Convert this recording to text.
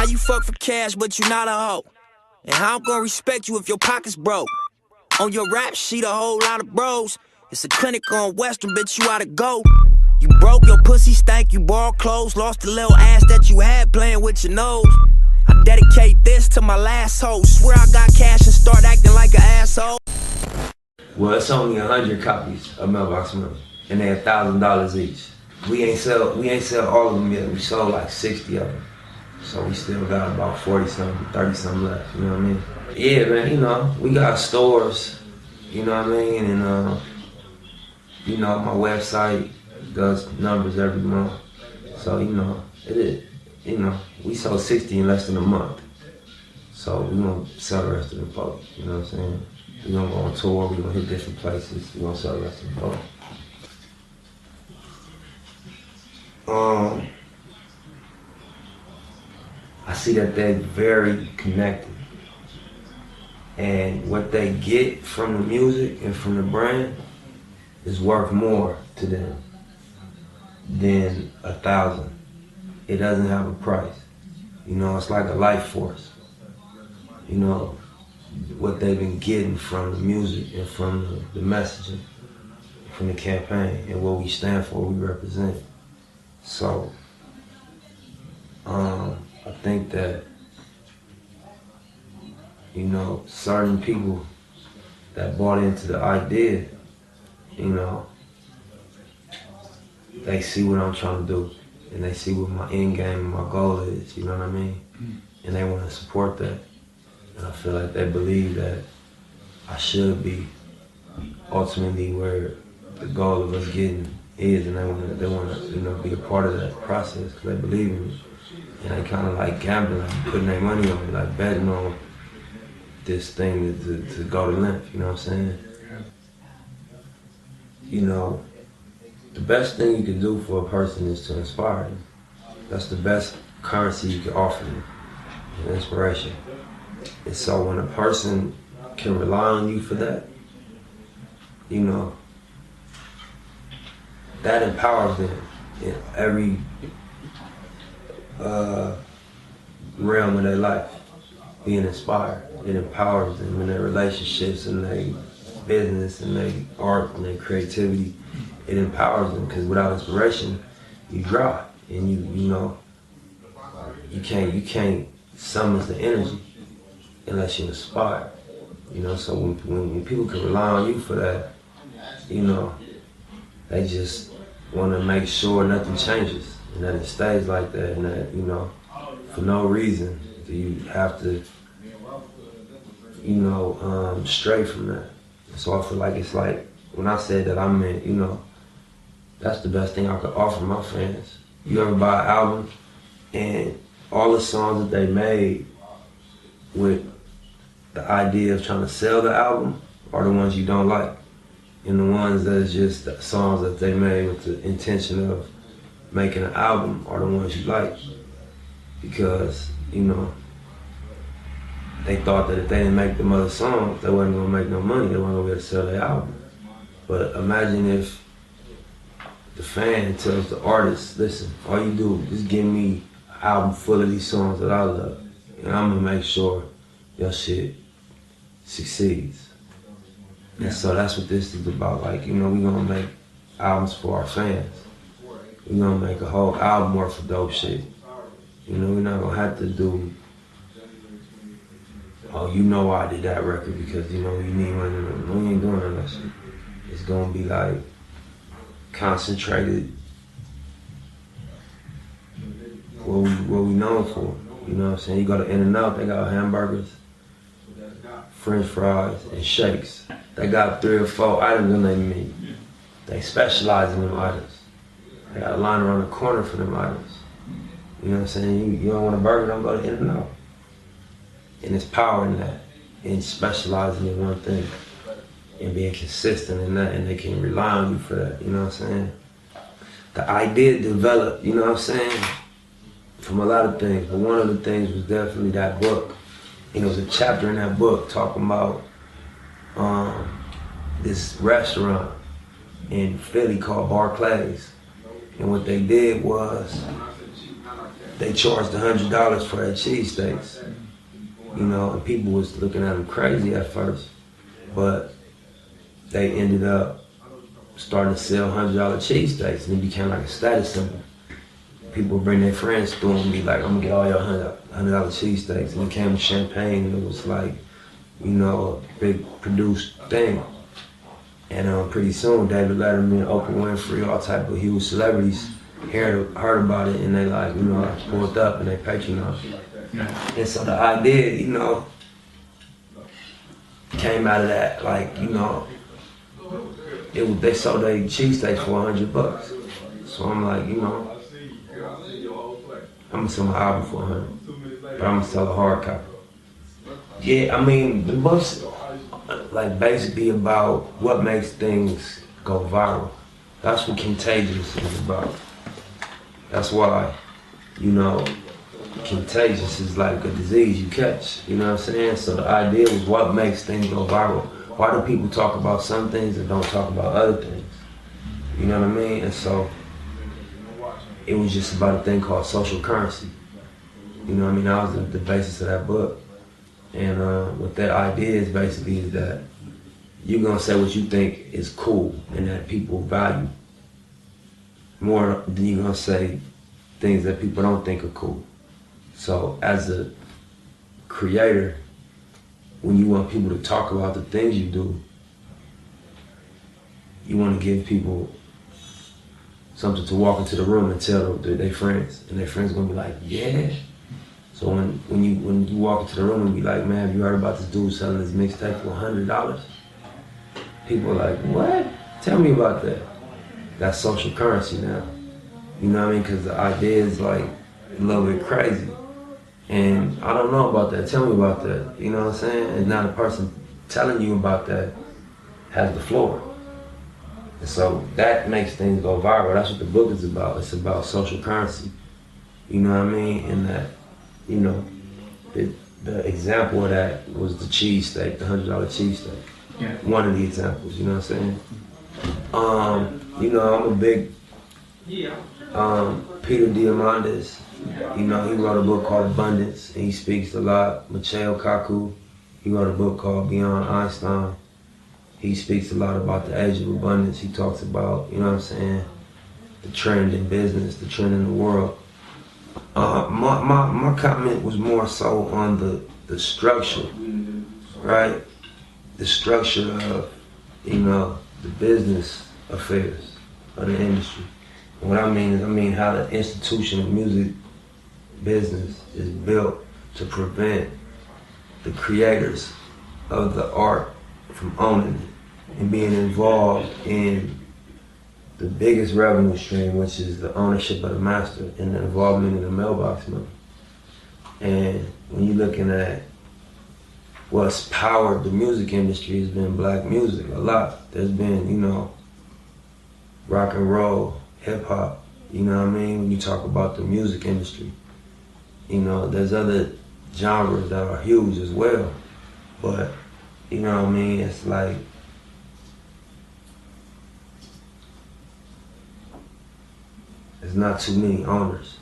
you fuck for cash, but you not a hoe? And how I'm gonna respect you if your pocket's broke? On your rap sheet, a whole lot of bros. It's a clinic on Western, bitch, you oughta go. You broke, your pussy stank, you borrowed clothes, lost the little ass that you had playing with your nose. I dedicate this to my last hoe. Swear I got cash and start acting like an asshole. Well, it's only 100 copies of Mailbox Money, and they're $1,000 each. We ain't sell all of them yet. We sold like 60 of them, so we still got about 40-something, 30-something left. You know what I mean? Yeah, man. You know, we got stores. You know what I mean? And you know, my website does numbers every month. So you know, it is. You know, we sold 60 in less than a month. So we gonna sell the rest of the folk. You know what I'm saying? We gonna go on tour. We gonna hit different places. We gonna sell the rest of the folk. I see that they're very connected, and what they get from the music and from the brand is worth more to them than 1,000. It doesn't have a price. You know, it's like a life force. You know, what they've been getting from the music and from the messaging, from the campaign, and what we stand for, we represent. So, I think that, you know, certain people that bought into the idea, you know, they see what I'm trying to do, and they see what my end game and my goal is, you know what I mean? And they want to support that. And I feel like they believe that I should be ultimately where the goal of us getting is, and they want to, you know, be a part of that process because they believe in me. And they kind of like gambling, like putting their money on me, like betting on this thing to go to length, you know what I'm saying? You know, the best thing you can do for a person is to inspire them. That's the best currency you can offer them, inspiration. And so when a person can rely on you for that, you know, that empowers them in every realm of their life. Being inspired, it empowers them in their relationships and their business and their art and their creativity. It empowers them because without inspiration, you dry, and you know, you can't summon the energy unless you're inspired. You know, so when people can rely on you for that, you know, they just want to make sure nothing changes and that it stays like that, and that, you know, for no reason do you have to, you know, stray from that. So I feel like it's like when I said that, I meant, you know, that's the best thing I could offer my fans. You ever buy an album and all the songs that they made with the idea of trying to sell the album are the ones you don't like, and the ones that's just the songs that they made with the intention of making an album are the ones you like, because, you know, they thought that if they didn't make them other songs, they wasn't gonna make no money, they weren't gonna be able to sell their album. But imagine if the fan tells the artist, listen, all you do is give me an album full of these songs that I love, and I'm gonna make sure your shit succeeds. And so that's what this is about. Like, you know, we're gonna make albums for our fans. We're gonna make a whole album worth of dope shit. You know, we're not gonna have to do, oh, you know I did that record because, you know, you need one of them. We ain't doing none of that shit. It's gonna be like concentrated what we known for. You know what I'm saying? You go to In-N-Out, they got hamburgers, French fries, and shakes. They got 3 or 4 items in their menu. They specialize in them items. They got a line around the corner for them items. You know what I'm saying? You don't want a burger, don't go to In-N-Out. And it's power in that, and specializing in one thing, and being consistent in that, and they can rely on you for that, you know what I'm saying? The idea developed, you know what I'm saying, from a lot of things, but one of the things was definitely that book. And it was a chapter in that book talking about this restaurant in Philly called Barclays. And what they did was they charged $100 for their cheesesteaks. You know, and people was looking at them crazy at first, but they ended up starting to sell $100 cheesesteaks, and it became like a status symbol. People bring their friends through and be like, I'm gonna get all your $100 cheesesteaks. And it came with champagne, and it was like, you know, a big produced thing. And pretty soon, David Letterman, Oprah Winfrey, all type of huge celebrities heard about it, and they like, you know, pulled up and they patronized. And so the idea, you know, came out of that, like, you know, they sold their cheesesteaks for $100. So I'm like, you know, I'm gonna sell my album for $100, but I'm gonna sell a hard copy. Yeah, I mean, the book's like basically about what makes things go viral. That's what Contagious is about. That's why, you know, contagious is like a disease you catch, you know what I'm saying? So the idea was what makes things go viral. Why do people talk about some things and don't talk about other things? You know what I mean? And so it was just about a thing called social currency. You know what I mean? That was the basis of that book. And what that idea is basically is that you're gonna say what you think is cool and that people value more than you're gonna say things that people don't think are cool. So as a creator, when you want people to talk about the things you do, you want to give people something to walk into the room and tell their friends, and their friends gonna be like, yeah. So when you walk into the room and be like, man, have you heard about this dude selling his mixtape for $100? People are like, what? Tell me about that. That's social currency now. You know what I mean? Because the idea is like a little bit crazy. And I don't know about that. Tell me about that. You know what I'm saying? And now the person telling you about that has the floor. And so that makes things go viral. That's what the book is about. It's about social currency. You know what I mean? And that, you know, the example of that was the cheesesteak, the $100 cheesesteak. Yeah. One of the examples, you know what I'm saying? You know, I'm a big Peter Diamandis. You know, he wrote a book called Abundance, and he speaks a lot. Michio Kaku, he wrote a book called Beyond Einstein. He speaks a lot about the age of abundance. He talks about, you know what I'm saying, the trend in business, the trend in the world. My comment was more so on the structure, right? The structure of, you know, the business affairs of the industry. And what I mean is, I mean how the institution of music business is built to prevent the creators of the art from owning it and being involved in the biggest revenue stream, which is the ownership of the master and the involvement in the Mailbox Money. And when you're looking at what's powered the music industry, has been black music a lot. There's been, you know, rock and roll, hip hop, you know what I mean? When you talk about the music industry, you know, there's other genres that are huge as well, but you know what I mean? It's like, there's not too many owners.